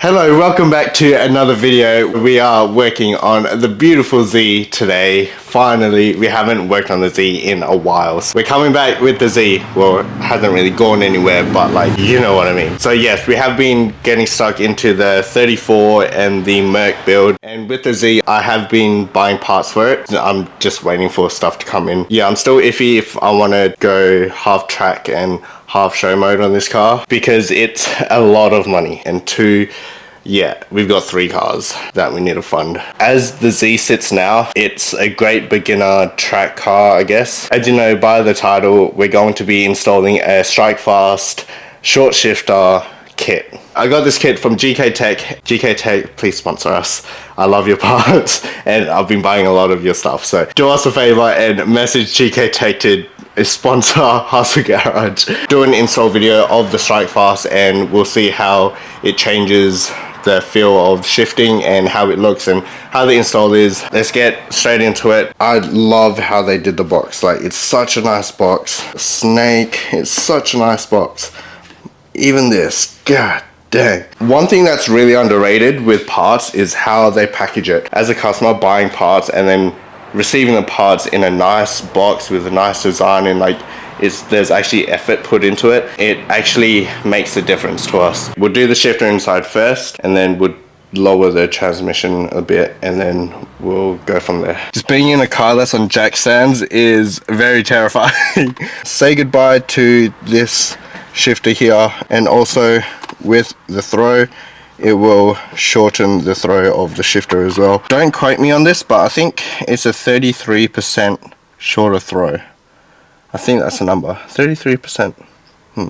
Hello, welcome back to another video. We are working on the beautiful Z today. Finally, we haven't worked on the Z in a while. So we're coming back with the Z. Well, it hasn't really gone anywhere, but like, you know what I mean. So yes, we have been getting stuck into the 34 and the Merc build. And with the Z, I have been buying parts for it. I'm just waiting for stuff to come in. Yeah, I'm still iffy if I want to go half track and half show mode on this car because it's a lot of money. And two, yeah, we've got 3 cars that we need to fund. As the Z sits now, it's a great beginner track car, I guess. As you know by the title, we're going to be installing a Strikefast Short Shifter kit. I got this kit from GK Tech. GK Tech, please sponsor us. I love your parts and I've been buying a lot of your stuff. So do us a favor and message GK Tech to sponsor Hustle Garage. Do an install video of the Strikefast and we'll see how it changes the feel of shifting and how it looks and how the install is. Let's get straight into it. I love how they did the box. Like, it's such a nice box. Snake, it's such a nice box. Even this, god dang. One thing that's really underrated with parts is how they package it. As a customer buying parts and then receiving the parts in a nice box with a nice design and like there's actually effort put into it, it actually makes a difference to us. We'll do the shifter inside first and then we'll lower the transmission a bit and then we'll go from there. Just being in a car that's on jack stands is very terrifying. Say goodbye to this shifter here, and also with the throw it will shorten the throw of the shifter as well. Don't quote me on this, but I think it's a 33% shorter throw. I think that's the number, 33%.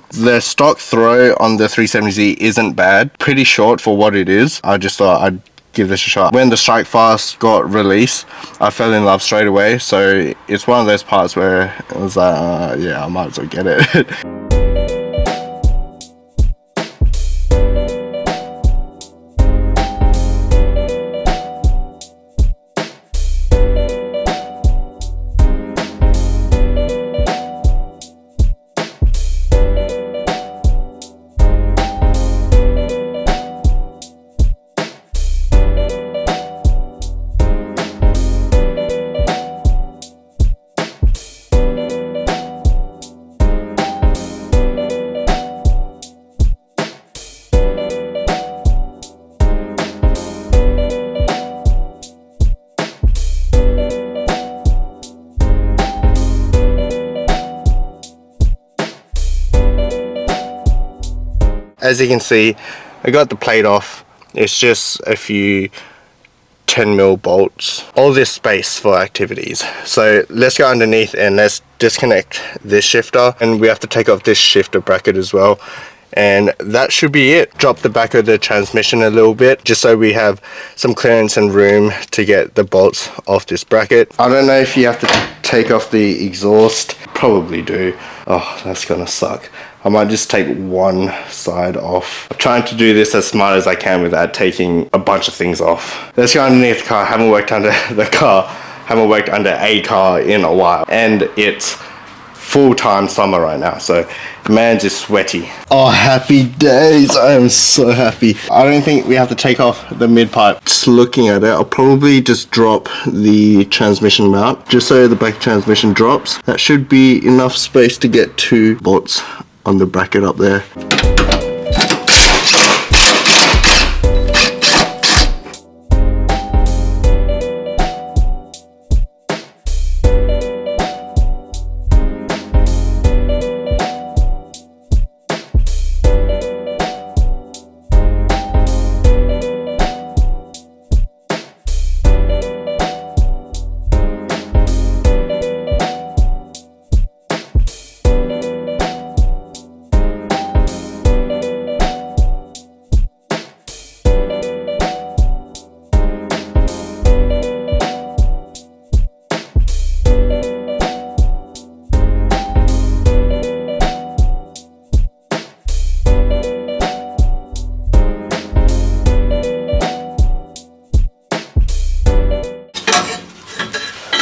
The stock throw on the 370Z isn't bad, pretty short for what it is. I just thought I'd give this a shot. When the Strikefast got released, I fell in love straight away, so it's one of those parts where it was like, yeah, I might as well get it. As you can see, I got the plate off. It's just a few 10mm bolts. All this space for activities. So let's go underneath and let's disconnect this shifter, and we have to take off this shifter bracket as well. And that should be it. Drop the back of the transmission a little bit just so we have some clearance and room to get the bolts off this bracket. I don't know if you have to take off the exhaust. Probably do. Oh, that's gonna suck. I might just take one side off. I'm trying to do this as smart as I can without taking a bunch of things off. Let's go underneath the car. I haven't worked under the car. Haven't worked under a car in a while. And it's full-time summer right now, so man's is sweaty. Oh, happy days. I am so happy. I don't think we have to take off the mid-pipe. Just looking at it, I'll probably just drop the transmission mount just so the back transmission drops. That should be enough space to get 2 bolts on the bracket up there.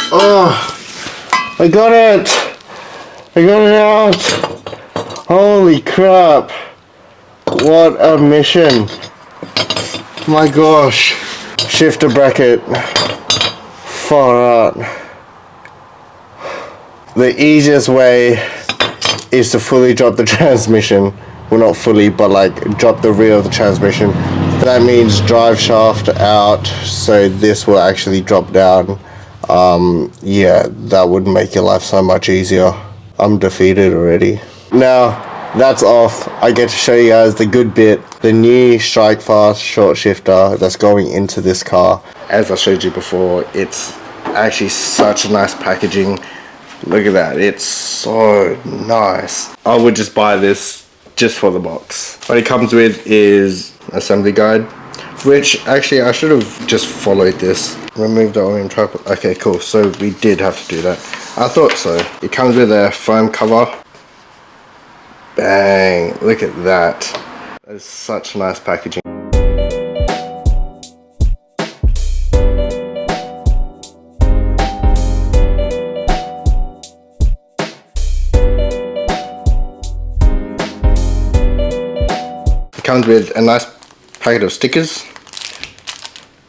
Oh, I got it! I got it out! Holy crap! What a mission! My gosh. Shifter bracket. Far out. The easiest way is to fully drop the transmission. Well, not fully, but like drop the rear of the transmission. That means drive shaft out, so this will actually drop down. Yeah, that would make your life so much easier. I'm defeated already. Now that's off, I get to show you guys the good bit, the new Strikefast Short Shifter that's going into this car. As I showed you before, it's actually such a nice packaging. Look at that, it's so nice. I would just buy this just for the box. What it comes with is assembly guide, which actually I should have just followed this. Remove the OEM tripod. Okay, cool, so we did have to do that. I thought so. It comes with a foam cover. Bang, look at that. That is such nice packaging. It comes with a nice packet of stickers.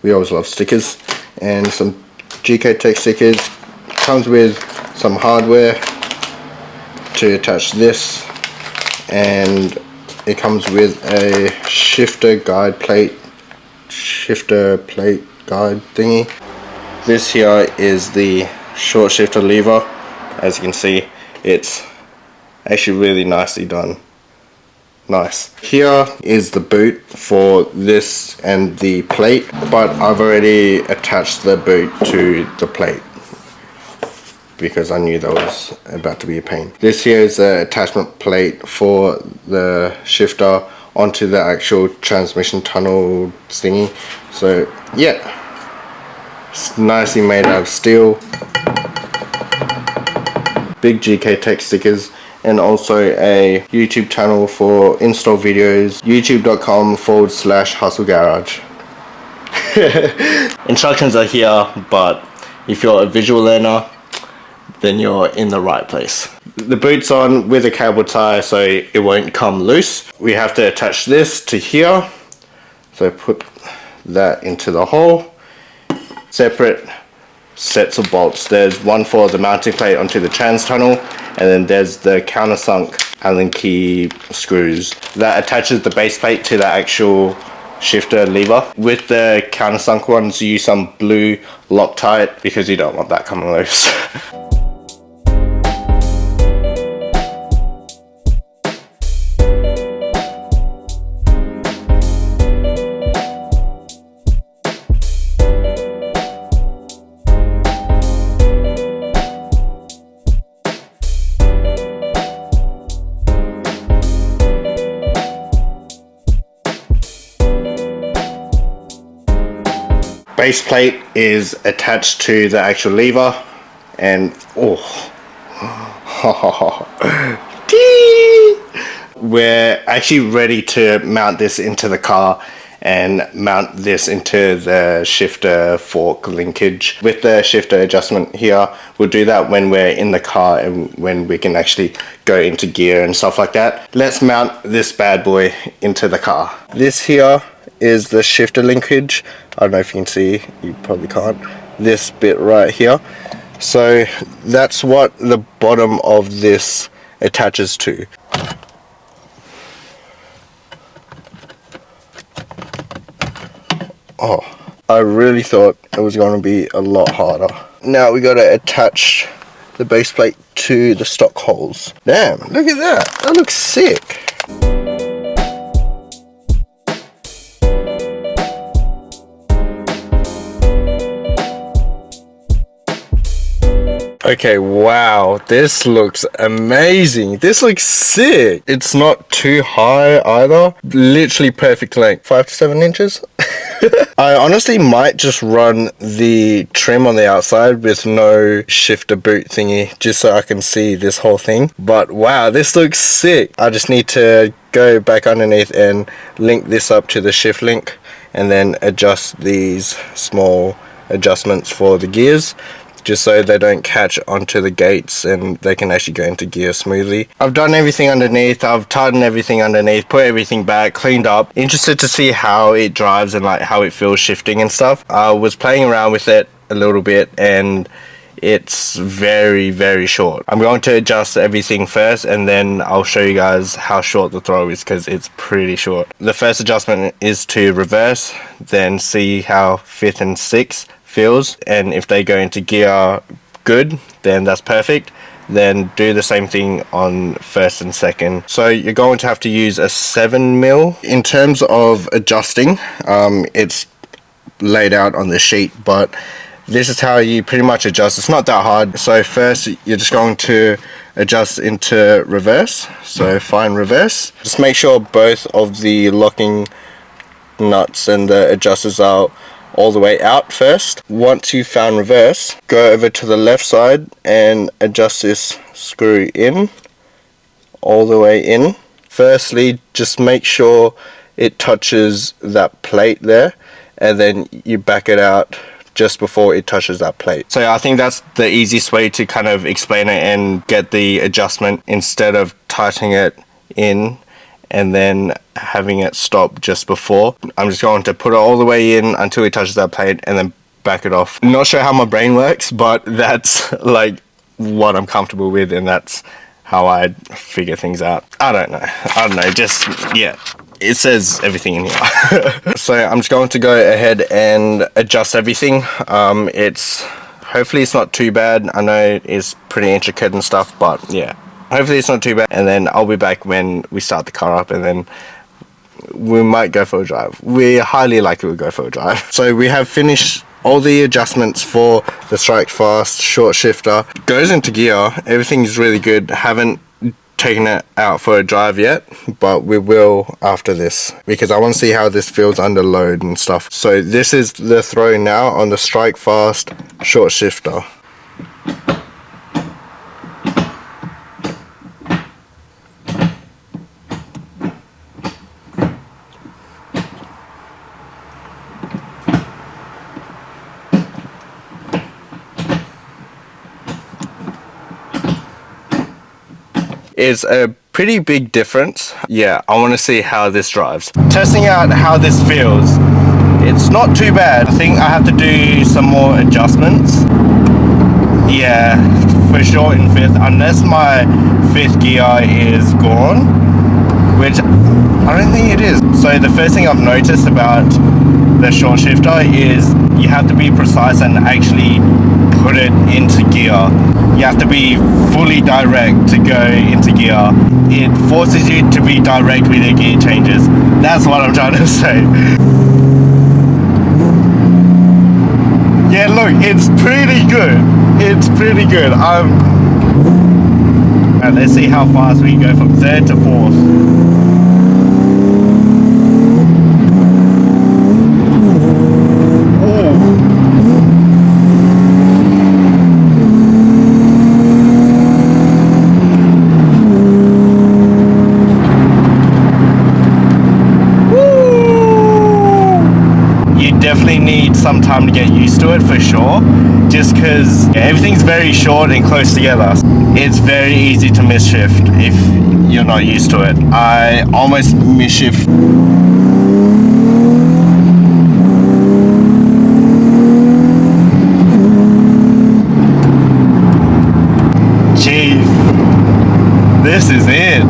We always love stickers. And some GK Tech stickers. It comes with some hardware to attach this. And it comes with a shifter plate guide thingy. This here is the short shifter lever. As you can see, it's actually really nicely done. Nice. Here is the boot for this and the plate, but I've already attached the boot to the plate because I knew that was about to be a pain. This here is the attachment plate for the shifter onto the actual transmission tunnel thingy. So yeah, it's nicely made out of steel. Big GK Tech stickers, and also a YouTube channel for install videos, youtube.com/hustle garage. Instructions are here, but if you're a visual learner, then you're in the right place. The boot's on with a cable tie, so it won't come loose. We have to attach this to here, so put that into the hole. Separate sets of bolts. There's one for the mounting plate onto the trans tunnel, and then there's the countersunk Allen key screws that attaches the base plate to the actual shifter lever. With the countersunk ones, use some blue Loctite because you don't want that coming loose. Base plate is attached to the actual lever, and we're actually ready to mount this into the car and mount this into the shifter fork linkage. With the shifter adjustment here, we'll do that when we're in the car and when we can actually go into gear and stuff like that. Let's mount this bad boy into the car. This here is the shifter linkage. I don't know if you can see, you probably can't. This bit right here. So that's what the bottom of this attaches to. Oh, I really thought it was going to be a lot harder. Now we got to attach the base plate to the stock holes. Damn, look at that. That looks sick. Okay, wow, this looks amazing. This looks sick. It's not too high either. Literally perfect length. 5 to 7 inches. I honestly might just run the trim on the outside with no shifter boot thingy, just so I can see this whole thing. But wow, this looks sick. I just need to go back underneath and link this up to the shift link, and then adjust these small adjustments for the gears just so they don't catch onto the gates and they can actually go into gear smoothly. I've done everything underneath, I've tightened everything underneath, put everything back, cleaned up. Interested to see how it drives and like how it feels shifting and stuff. I was playing around with it a little bit and it's very short. I'm going to adjust everything first and then I'll show you guys how short the throw is, because it's pretty short. The first adjustment is to reverse, then see how 5th and 6th feels, and if they go into gear good, then that's perfect. Then do the same thing on 1st and 2nd. So you're going to have to use a 7mm. In terms of adjusting, it's laid out on the sheet, but this is how you pretty much adjust. It's not that hard. So first you're just going to adjust into reverse. So find reverse. Just make sure both of the locking nuts and the adjusters are all the way out first. Once you found reverse, go over to the left side and adjust this screw in, all the way in. Firstly, just make sure it touches that plate there, and then you back it out just before it touches that plate. So I think that's the easiest way to kind of explain it and get the adjustment, instead of tightening it in and then having it stop just before. I'm just going to put it all the way in until it touches that plate and then back it off. Not sure how my brain works, but that's like what I'm comfortable with, and that's how I figure things out. I don't know, just, yeah. It says everything in here. So I'm just going to go ahead and adjust everything. Hopefully it's not too bad. I know it's pretty intricate and stuff, but yeah, hopefully it's not too bad. And then I'll be back when we start the car up, and then we might go for a drive. We highly likely will go for a drive. So we have finished all the adjustments for the Strikefast Short Shifter. Goes into gear, everything's really good. Haven't taken it out for a drive yet, but we will after this, because I want to see how this feels under load and stuff. So this is the throw now on the Strikefast Short Shifter. It's a pretty big difference. Yeah, I want to see how this drives. Testing out how this feels. It's not too bad. I think I have to do some more adjustments. Yeah, for sure in 5th, unless my 5th gear is gone, which I don't think it is. So the first thing I've noticed about the short shifter is you have to be precise and actually put it into gear. You have to be fully direct to go into gear. It forces you to be direct with your gear changes. That's what I'm trying to say. Yeah, look, it's pretty good. It's pretty good. And let's see how fast we can go from 3rd to 4th. Definitely need some time to get used to it for sure, just because everything's very short and close together. It's very easy to misshift if you're not used to it. I almost misshift. Jeez, this is it.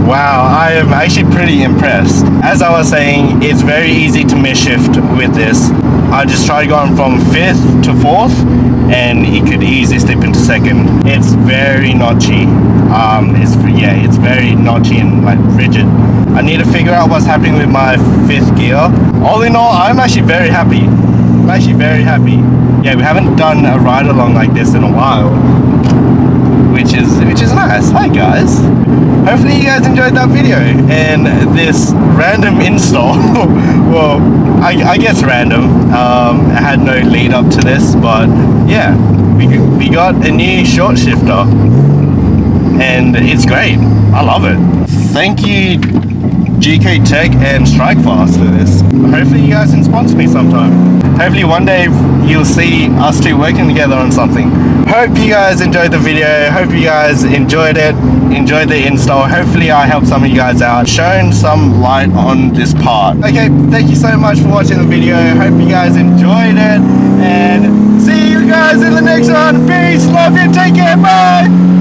Wow, I am actually pretty impressed. As I was saying, it's very easy to misshift with this. I just tried going from 5th to 4th and it could easily slip into 2nd. It's very notchy. It's very notchy and like rigid. I need to figure out what's happening with my 5th gear. All in all, I'm actually very happy. Yeah, we haven't done a ride along like this in a while, which is nice. Hi guys. Hopefully you guys enjoyed that video and this random install. Well, I guess random. I had no lead up to this, but yeah, we got a new short shifter and it's great. I love it. Thank you GK Tech and Strikefast for this. Hopefully you guys can sponsor me sometime. Hopefully one day you'll see us two working together on something. Hope you guys enjoyed the video. Hope you guys enjoyed it. Enjoyed the install. Hopefully I helped some of you guys out, shown some light on this part. Okay, thank you so much for watching the video. Hope you guys enjoyed it, and see you guys in the next one. Peace, love you, take care, bye.